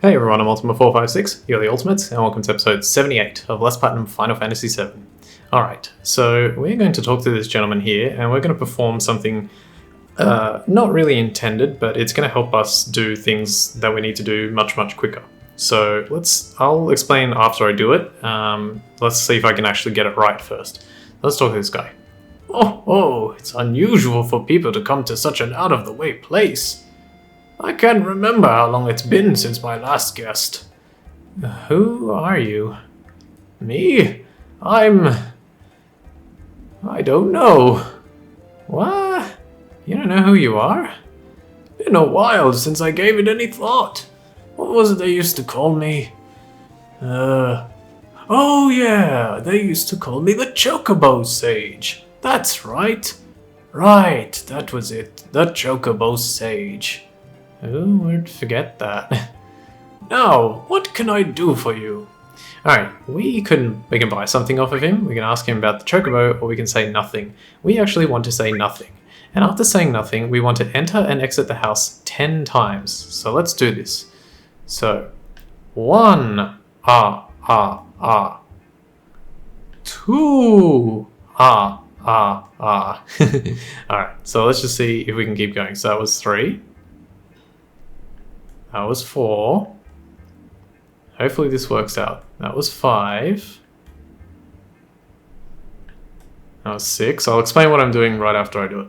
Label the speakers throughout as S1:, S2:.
S1: Hey everyone, I'm Ultima456, you're the Ultimates, and welcome to episode 78 of Less Platinum Final Fantasy VII. Alright, so we're going to talk to this gentleman here, and we're going to perform something not really intended, but it's going to help us do things that we need to do much quicker. So I'll explain after I do it. Let's see if I can actually get it right first. Let's talk to this guy. Oh, it's unusual for people to come to such an out-of-the-way place. I can't remember how long it's been since my last guest. Who are you? Me? I don't know. What? You don't know who you are? Been a while since I gave it any thought. What was it they used to call me? Oh yeah, they used to call me the Chocobo Sage. That's right. Right, that was it. The Chocobo Sage. Who would forget that? Now, what can I do for you? Alright, we can buy something off of him, we can ask him about the Chocobo, or we can say nothing. We actually want to say nothing. And after saying nothing, we want to enter and exit the house 10 times. So let's do this. So, 1, 2, Alright, so let's just see if we can keep going. So that was 3. That was 4. Hopefully this works out. That was 5. That was 6. I'll explain what I'm doing right after I do it.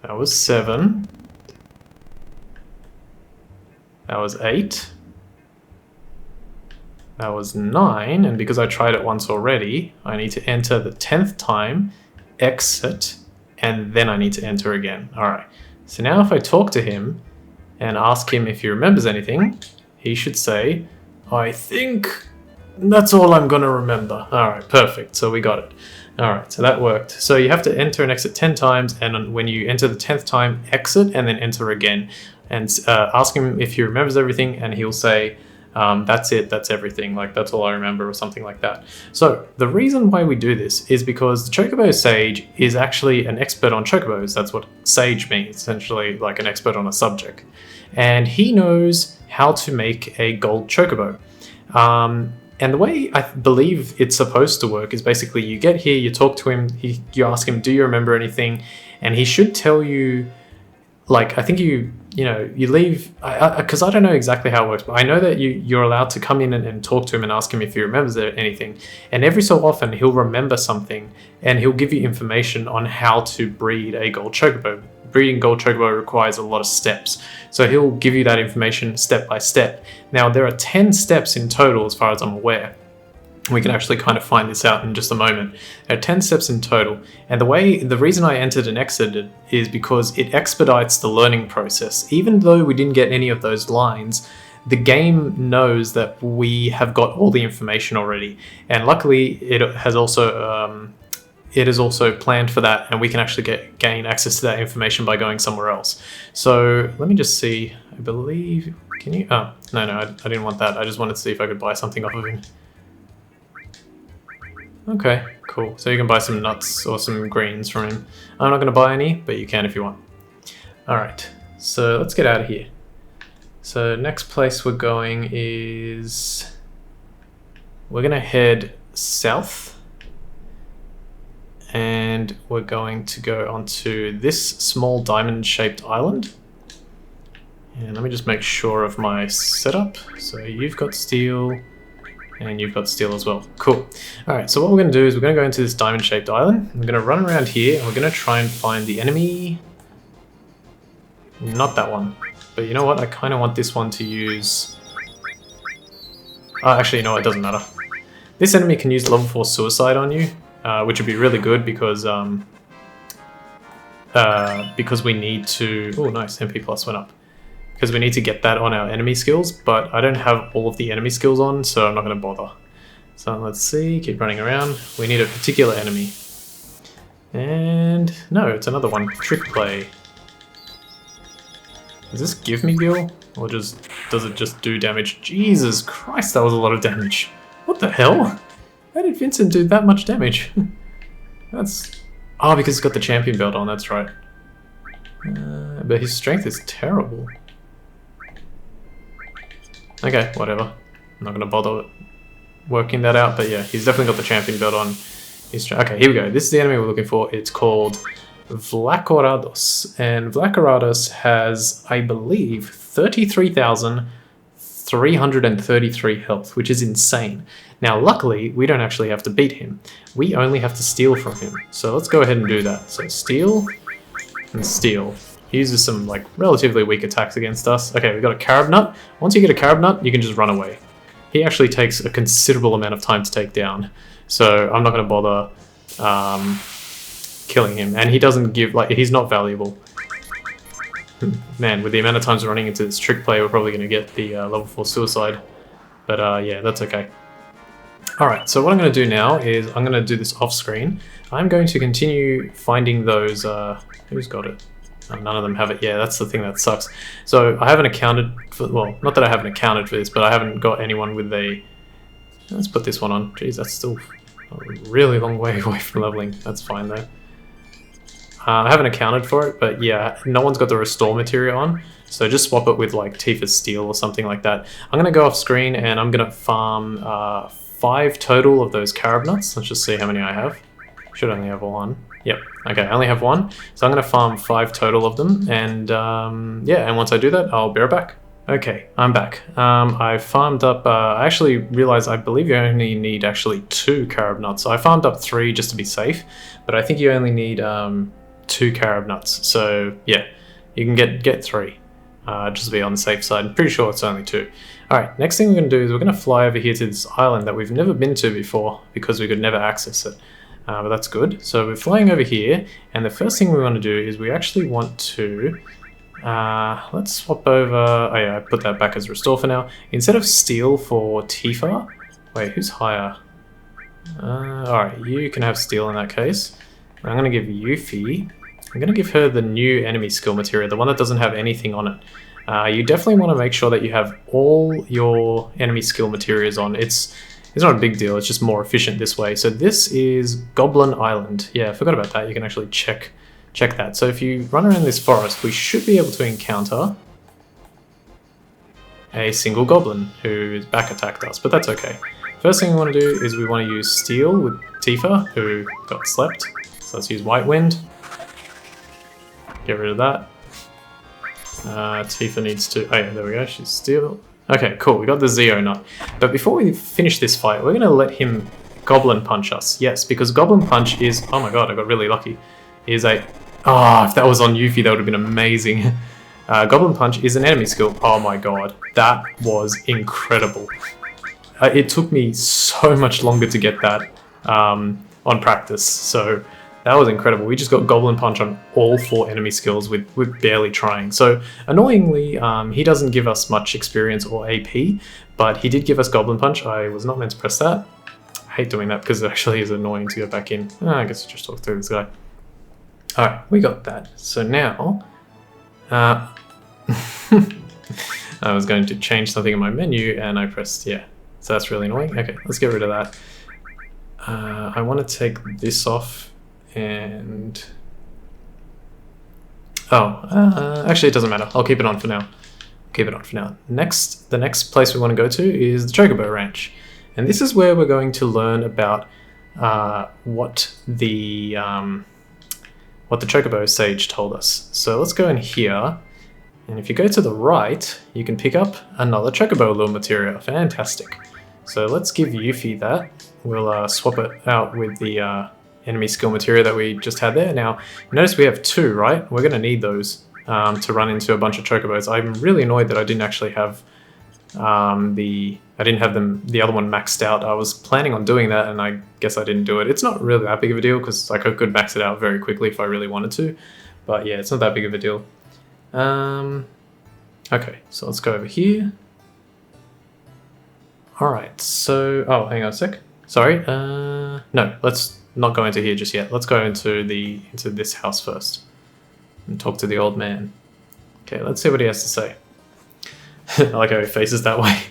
S1: That was 7. That was 8. That was 9, and because I tried it once already, I need to enter the 10th time, exit, and then I need to enter again. Alright, so now if I talk to him and ask him if he remembers anything, he should say, I think that's all I'm gonna remember. Alright, perfect, so we got it. Alright, so that worked. So you have to enter and exit 10 times, and when you enter the 10th time, exit and then enter again. And ask him if he remembers everything, and he'll say, that's it, that's everything, like that's all I remember, or something like that. So the reason why we do this is because the Chocobo Sage is actually an expert on chocobos. That's what sage means, essentially like an expert on a subject. And he knows how to make a gold chocobo. And the way I believe it's supposed to work is basically you get here, you talk to him, you ask him, do you remember anything? And he should tell you, like, I think you leave, because I don't know exactly how it works, but I know that you're allowed to come in and talk to him and ask him if he remembers anything. And every so often he'll remember something and he'll give you information on how to breed a gold chocobo. Breeding gold chocobo requires a lot of steps. So he'll give you that information step by step. Now there are 10 steps in total as far as I'm aware. We can actually kind of find this out in just a moment. There are 10 steps in total, and the reason I entered and exited is because it expedites the learning process. Even though we didn't get any of those lines, the game knows that we have got all the information already, and luckily it is also planned for that, and we can actually gain access to that information by going somewhere else. So let me just see. I believe, can you? Oh no, I didn't want that. I just wanted to see if I could buy something off of him. Okay, cool. So you can buy some nuts or some greens from him. I'm not going to buy any, but you can if you want. Alright, so let's get out of here. So next place we're going is... we're going to head south. And we're going to go onto this small diamond-shaped island. And let me just make sure of my setup. So you've got steel... and you've got steel as well. Cool. Alright, so what we're going to do is we're going to go into this diamond-shaped island. We're going to run around here, and we're going to try and find the enemy. Not that one. But you know what? I kind of want this one to use... actually, you know what? It doesn't matter. This enemy can use level 4 suicide on you, which would be really good because we need to... oh, nice. MP plus went up. Because we need to get that on our enemy skills, but I don't have all of the enemy skills on, so I'm not going to bother. So let's see, keep running around. We need a particular enemy. And no, it's another one, Trick Play. Does this give me gil? Or does it just do damage? Jesus Christ, that was a lot of damage. What the hell? How did Vincent do that much damage? That's... oh, because he's got the champion belt on, that's right. But his strength is terrible. Okay, whatever. I'm not going to bother working that out, but yeah, he's definitely got the champion belt on. Okay, here we go. This is the enemy we're looking for. It's called Vlacorados. And Vlacorados has, I believe, 33,333 health, which is insane. Now, luckily, we don't actually have to beat him. We only have to steal from him. So let's go ahead and do that. So steal and steal. He uses some like relatively weak attacks against us. Okay, we got a carob nut. Once you get a carob nut, you can just run away. He actually takes a considerable amount of time to take down. So I'm not going to bother killing him. And he doesn't give, like, he's not valuable. Man, with the amount of times running into this trick play, we're probably going to get the level 4 suicide. But yeah, that's okay. Alright, so what I'm going to do now is I'm going to do this off screen. I'm going to continue finding those... who's got it? Oh, none of them have it. Yeah, that's the thing that sucks. So I haven't accounted for... Well, not that I haven't accounted for this, but I haven't got anyone with a... Let's put this one on. Jeez, that's still a really long way away from leveling. That's fine though. I haven't accounted for it, but yeah, no one's got the restore material on. So just swap it with like Tifa's Steel or something like that. I'm going to go off screen and I'm going to farm 5 total of those carob nuts. Let's just see how many I have. Should only have 1. Yep, okay, I only have 1. So I'm going to farm 5 total of them. And yeah, and once I do that, I'll be right back. Okay, I'm back. I farmed up, I actually realized I believe you only need actually 2 carob nuts. So I farmed up 3 just to be safe, but I think you only need 2 carob nuts. So yeah, you can get 3. Just to be on the safe side. I'm pretty sure it's only 2. Alright, next thing we're going to do is we're going to fly over here to this island that we've never been to before because we could never access it. But that's good. So we're flying over here, and the first thing we want to do is we actually want to... let's swap over... Oh yeah, I put that back as restore for now. Instead of steel for Tifa... Wait, who's higher? Alright, you can have steel in that case. I'm going to give Yuffie... I'm going to give her the new enemy skill material, the one that doesn't have anything on it. You definitely want to make sure that you have all your enemy skill materials on. It's not a big deal, it's just more efficient this way. So this is Goblin Island. Yeah, I forgot about that. You can actually check that. So if you run around this forest, we should be able to encounter a single goblin who's back attacked us, but that's okay. First thing we want to do is we want to use Steel with Tifa, who got slept. So let's use White Wind. Get rid of that. Tifa needs to... Oh yeah, there we go, she's Steel. Okay, cool, we got the Zeo nut. But before we finish this fight, we're going to let him Goblin Punch us. Yes, because Goblin Punch is... Oh my god, I got really lucky. Is a... Oh, if that was on Yuffie, that would have been amazing. Goblin Punch is an enemy skill. Oh my god, that was incredible. It took me so much longer to get that on practice, so that was incredible. We just got Goblin Punch on all 4 enemy skills with barely trying. So annoyingly, he doesn't give us much experience or AP, but he did give us Goblin Punch. I was not meant to press that. I hate doing that because it actually is annoying to go back in. I guess I just talk through this guy. Alright, we got that. So now, I was going to change something in my menu and I pressed, yeah. So that's really annoying. Okay, let's get rid of that. I want to take this off and... Oh, actually it doesn't matter. I'll keep it on for now. Keep it on for now. The next place we want to go to is the Chocobo Ranch. And this is where we're going to learn about what the Chocobo Sage told us. So let's go in here, and if you go to the right, you can pick up another Chocobo lure material. Fantastic. So let's give Yuffie that. We'll swap it out with the enemy skill material that we just had there. Now, notice we have 2, right? We're going to need those to run into a bunch of Chocobos. I'm really annoyed that I didn't actually have the other one maxed out. I was planning on doing that, and I guess I didn't do it. It's not really that big of a deal because like I could max it out very quickly if I really wanted to. But yeah, it's not that big of a deal. Okay, so let's go over here. Alright, so... Oh, hang on a sec. Sorry. No, let's not go into here just yet. Let's go into this house first and talk to the old man. Okay, let's see what he has to say. I like how he faces that way.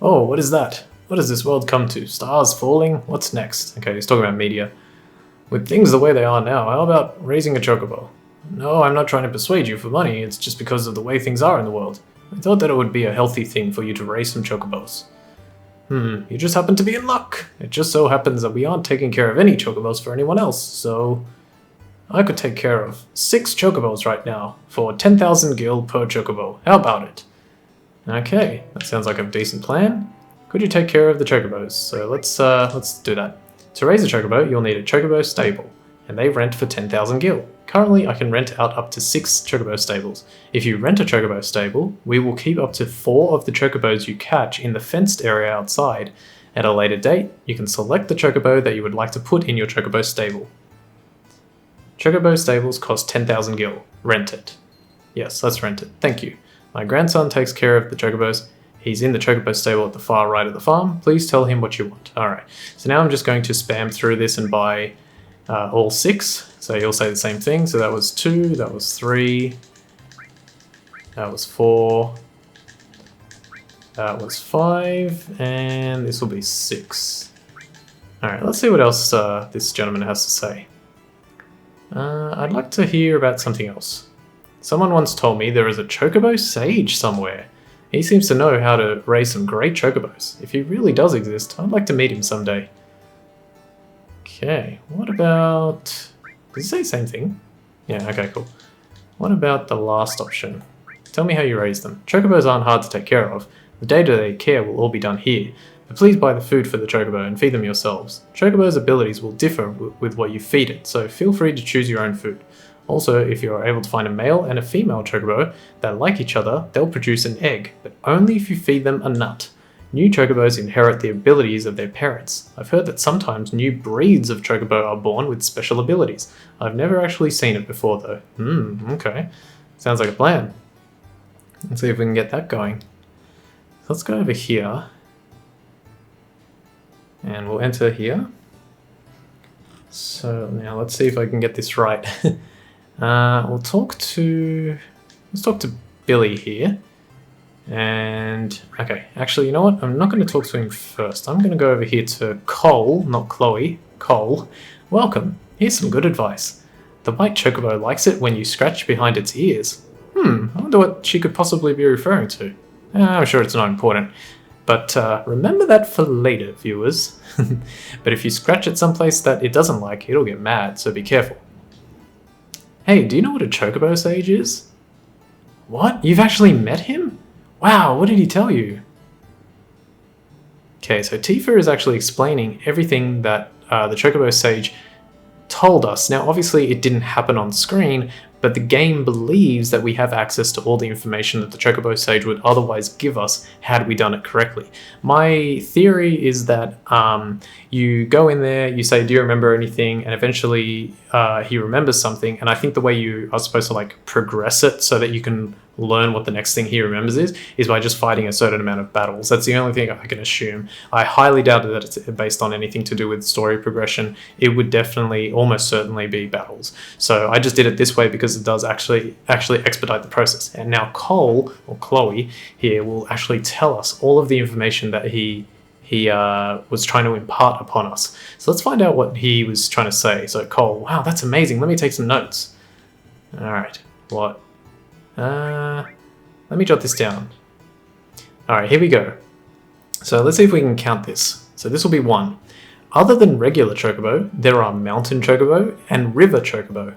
S1: Oh, what is that? What has this world come to? Stars falling? What's next? Okay, he's talking about media. With things the way they are now, how about raising a chocobo? No, I'm not trying to persuade you for money, it's just because of the way things are in the world. I thought that it would be a healthy thing for you to raise some chocobos. You just happen to be in luck. It just so happens that we aren't taking care of any chocobos for anyone else, so I could take care of 6 chocobos right now for 10,000 gil per chocobo. How about it? Okay, that sounds like a decent plan. Could you take care of the chocobos? So let's do that. To raise a chocobo, you'll need a chocobo stable, and they rent for 10,000 gil. Currently, I can rent out up to 6 chocobo stables. If you rent a chocobo stable, we will keep up to 4 of the chocobos you catch in the fenced area outside. At a later date, you can select the chocobo that you would like to put in your chocobo stable. Chocobo stables cost 10,000 gil. Rent it. Yes, let's rent it. Thank you. My grandson takes care of the chocobos. He's in the chocobo stable at the far right of the farm. Please tell him what you want. Alright, so now I'm just going to spam through this and buy all 6. So you'll say the same thing. So that was 2, that was 3, that was 4, that was 5, and this will be 6. Alright, let's see what else this gentleman has to say. I'd like to hear about something else. Someone once told me there is a Chocobo Sage somewhere. He seems to know how to raise some great chocobos. If he really does exist, I'd like to meet him someday. Okay, what about... Does it say the same thing? Yeah, okay, cool. What about the last option? Tell me how you raise them. Chocobos aren't hard to take care of. The day-to-day care will all be done here. But please buy the food for the chocobo and feed them yourselves. Chocobo's abilities will differ with what you feed it, so feel free to choose your own food. Also, if you are able to find a male and a female chocobo that like each other, they'll produce an egg, but only if you feed them a nut. New chocobos inherit the abilities of their parents. I've heard that sometimes new breeds of chocobo are born with special abilities. I've never actually seen it before though. Okay. Sounds like a plan. Let's see if we can get that going. Let's go over here. And we'll enter here. So now let's see if I can get this right. Let's talk to Billy here. And, okay, actually, you know what? I'm not going to talk to him first. I'm going to go over here to Cole, not Chloe. Cole, welcome. Here's some good advice. The white chocobo likes it when you scratch behind its ears. I wonder what she could possibly be referring to. I'm sure it's not important. But remember that for later, viewers. But if you scratch it someplace that it doesn't like, it'll get mad, so be careful. Hey, do you know what a Chocobo Sage is? What? You've actually met him? Wow, what did he tell you? Okay, so Tifa is actually explaining everything that the Chocobo Sage told us. Now, obviously, it didn't happen on screen, but the game believes that we have access to all the information that the Chocobo Sage would otherwise give us had we done it correctly. My theory is that you go in there, you say, do you remember anything? And eventually he remembers something. And I think the way you are supposed to like progress it so that you can learn what the next thing he remembers is by just fighting a certain amount of battles. That's the only thing I can assume. I highly doubt that it's based on anything to do with story progression. It would definitely, almost certainly be battles. So I just did it this way because it does actually expedite the process. And now Cole, or Chloe, here will actually tell us all of the information that he was trying to impart upon us. So let's find out what he was trying to say. So Cole, wow, that's amazing. Let me take some notes. All right, what? Let me jot this down. All right, here we go. So let's see if we can count this. So this will be 1. Other than regular chocobo, there are mountain chocobo and river chocobo.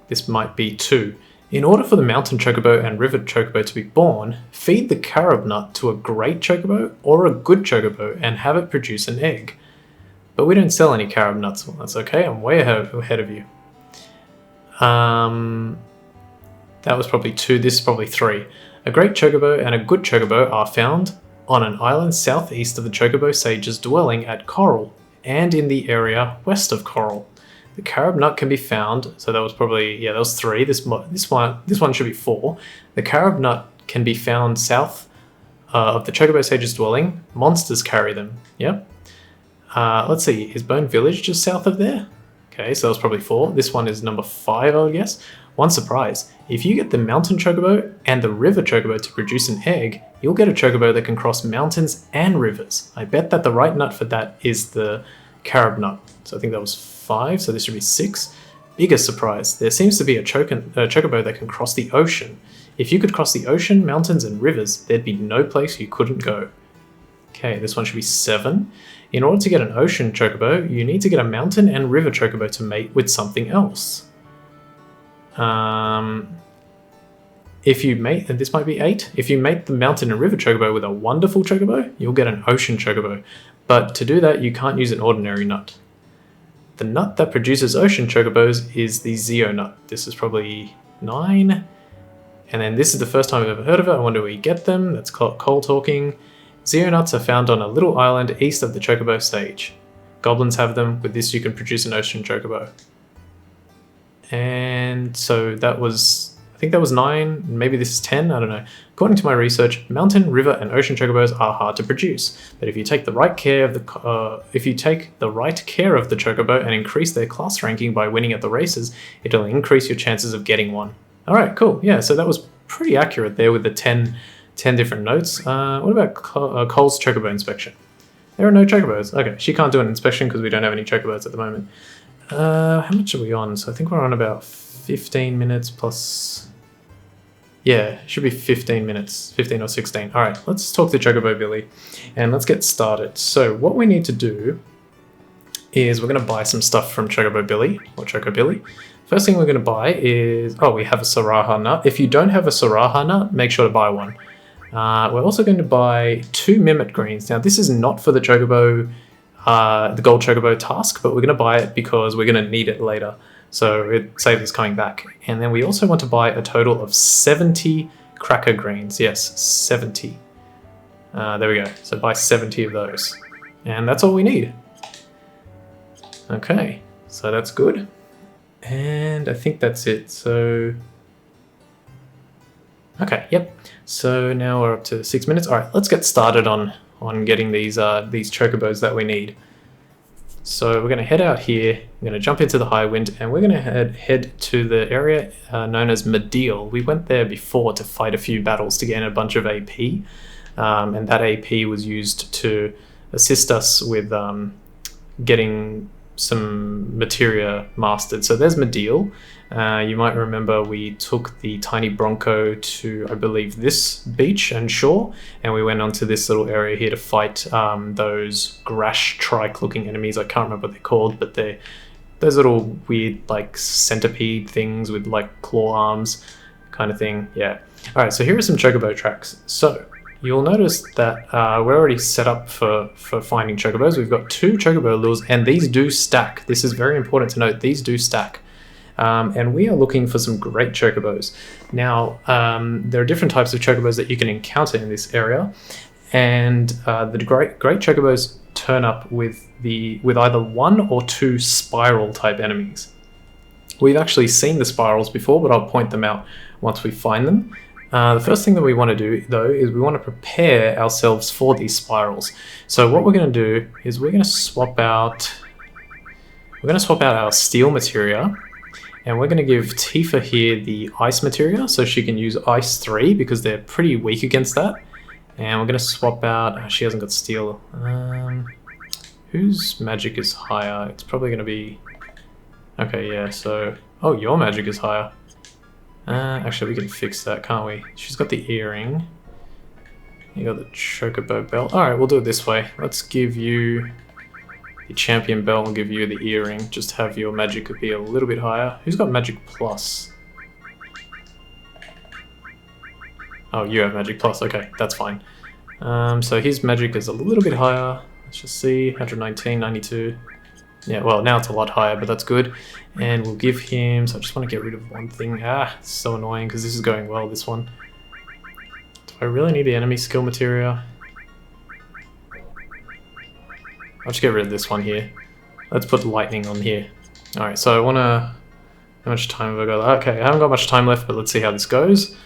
S1: This might be 2. In order for the mountain chocobo and river chocobo to be born, feed the carob nut to a great chocobo or a good chocobo and have it produce an egg. But we don't sell any carob nuts. Well, that's okay, I'm way ahead of you. That was probably 2, this is probably 3. A great chocobo and a good chocobo are found on an island southeast of the Chocobo Sage's dwelling at Coral, and in the area west of Coral. The carob nut can be found, so that was probably, yeah, that was 3. This one should be 4. The carob nut can be found south of the Chocobo Sage's dwelling. Monsters carry them. Yep. Let's see, is Bone Village just south of there? Okay, so that was probably 4. This one is number 5, I would guess. One surprise, if you get the mountain chocobo and the river chocobo to produce an egg, you'll get a chocobo that can cross mountains and rivers. I bet that the right nut for that is the carob nut. So I think that was 5, so this should be 6. Biggest surprise, there seems to be a chocobo that can cross the ocean. If you could cross the ocean, mountains, and rivers, there'd be no place you couldn't go. Okay, this one should be 7. In order to get an ocean chocobo, you need to get a mountain and river chocobo to mate with something else. If you mate, and this might be 8, if you mate the mountain and river chocobo with a wonderful chocobo, you'll get an ocean chocobo. But to do that, you can't use an ordinary nut. The nut that produces ocean chocobos is the Zeo nut. This is probably 9. And then this is the first time I've ever heard of it. I wonder where you get them. That's called Cole talking. Zeo nuts are found on a little island east of the Chocobo Sage. Goblins have them. With this, you can produce an ocean chocobo. And so that was, I think that was 9. Maybe this is 10. I don't know. According to my research, mountain, river, and ocean chocobos are hard to produce. But if you take the right care of the chocobo and increase their class ranking by winning at the races, it'll increase your chances of getting one. All right, cool. Yeah, so that was pretty accurate there with the 10 different notes. What about Cole's chocobo inspection? There are no chocobos. Okay, she can't do an inspection because we don't have any chocobos at the moment. How much are we on? So I think we're on about 15 minutes plus... Yeah, it should be 15 minutes, 15 or 16. All right, let's talk to Chocobo Billy and let's get started. So what we need to do is we're going to buy some stuff from Chocobo Billy or Choco Billy. First thing we're going to buy is, oh, we have a Saraha nut. If you don't have a Saraha nut, make sure to buy one. We're also going to buy 2 Mimit Greens. Now, this is not for the Chocobo, the Gold Chocobo task, but we're going to buy it because we're going to need it later. So it saves us coming back. And then we also want to buy a total of 70 Cracker Greens. Yes, 70. There we go. So buy 70 of those. And that's all we need. Okay, so that's good. And I think that's it. So, okay, yep. So now we're up to 6 minutes. All right, let's get started on getting these chocobos that we need. So we're going to head out here. We're going to jump into the high wind, and we're going to head to the area known as Medeal. We went there before to fight a few battles to gain a bunch of AP, and that AP was used to assist us with getting some materia mastered. So there's Medeal. You might remember we took the tiny Bronco to, I believe, this beach and shore, and we went onto this little area here to fight those Grash trike looking enemies. I can't remember what they're called, but they're those little weird like centipede things with like claw arms kind of thing. Yeah. All right, so here are some Chocobo tracks. So you'll notice that we're already set up for finding Chocobos. We've got 2 Chocobo lures, and these do stack. This is very important to note. These do stack. And we are looking for some great Chocobos. Now, there are different types of Chocobos that you can encounter in this area, and the great Chocobos turn up with either 1 or 2 spiral type enemies. We've actually seen the spirals before, but I'll point them out once we find them. The first thing that we want to do, though, is we want to prepare ourselves for these spirals. So what we're going to do is we're going to swap out our steel materia, and we're going to give Tifa here the ice materia, so she can use ice 3 because they're pretty weak against that. And we're going to swap out, she hasn't got steel. Whose magic is higher? It's probably going to be, okay, yeah, so, oh, your magic is higher. Actually, we can fix that, can't we? She's got the earring. You got the Chocobo belt. Alright, we'll do it this way. Let's give you the champion belt and give you the earring. Just have your magic be a little bit higher. Who's got magic plus? Oh, you have magic plus. Okay, that's fine. So his magic is a little bit higher. Let's just see. 119, 92. Yeah, well, now it's a lot higher, but that's good. And we'll give him... So I just want to get rid of one thing. Ah, it's so annoying because this is going well, this one. Do I really need the enemy skill materia? I'll just get rid of this one here. Let's put lightning on here. Alright, so I want to... How much time have I got? Okay, I haven't got much time left, but let's see how this goes.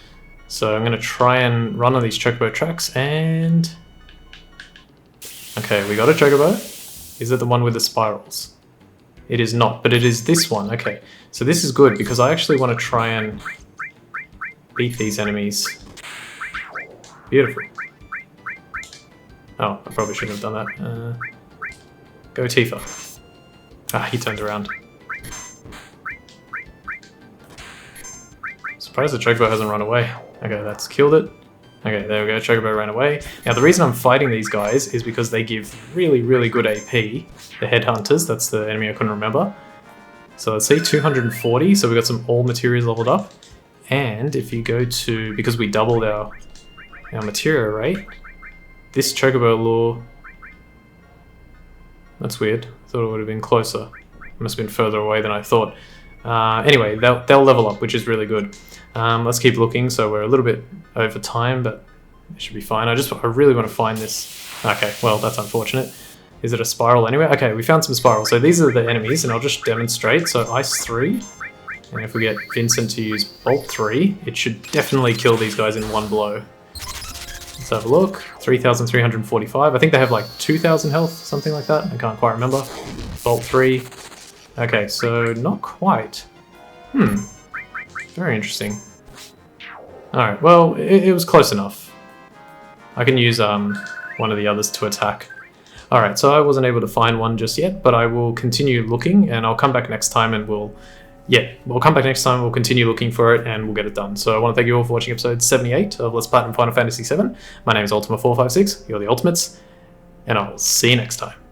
S1: So I'm going to try and run on these Chocobo tracks, and... Okay, we got a Chocobo. Is it the one with the spirals? It is not, but it is this one. Okay, so this is good because I actually want to try and beat these enemies. Beautiful. Oh, I probably shouldn't have done that. Go Tifa. Ah, he turned around. Surprised the Chocobo hasn't run away. Okay, that's killed it. Okay, there we go, Chocobo ran away. Now the reason I'm fighting these guys is because they give really, really good AP. The Headhunters, that's the enemy I couldn't remember. So let's see, 240, so we got some all materials leveled up. And if you go to, because we doubled our material rate, this Chocobo lure, that's weird. I thought it would have been closer. It must have been further away than I thought. Anyway, they'll level up, which is really good. Let's keep looking. So we're a little bit over time, but it should be fine. I really want to find this. Okay, well, that's unfortunate. Is it a spiral anyway? Okay, we found some spirals. So these are the enemies, and I'll just demonstrate. So Ice 3, and if we get Vincent to use Bolt 3, it should definitely kill these guys in one blow. Let's have a look. 3,345. I think they have like 2,000 health, something like that. I can't quite remember. Bolt 3. Okay, so not quite. Very interesting. Alright, well, it was close enough. I can use one of the others to attack. Alright, so I wasn't able to find one just yet, but I will continue looking, and I'll come back next time and we'll come back next time, we'll continue looking for it, and we'll get it done. So I want to thank you all for watching episode 78 of Let's Platinum Final Fantasy VII. My name is Ultima456, you're the Ultimates, and I'll see you next time.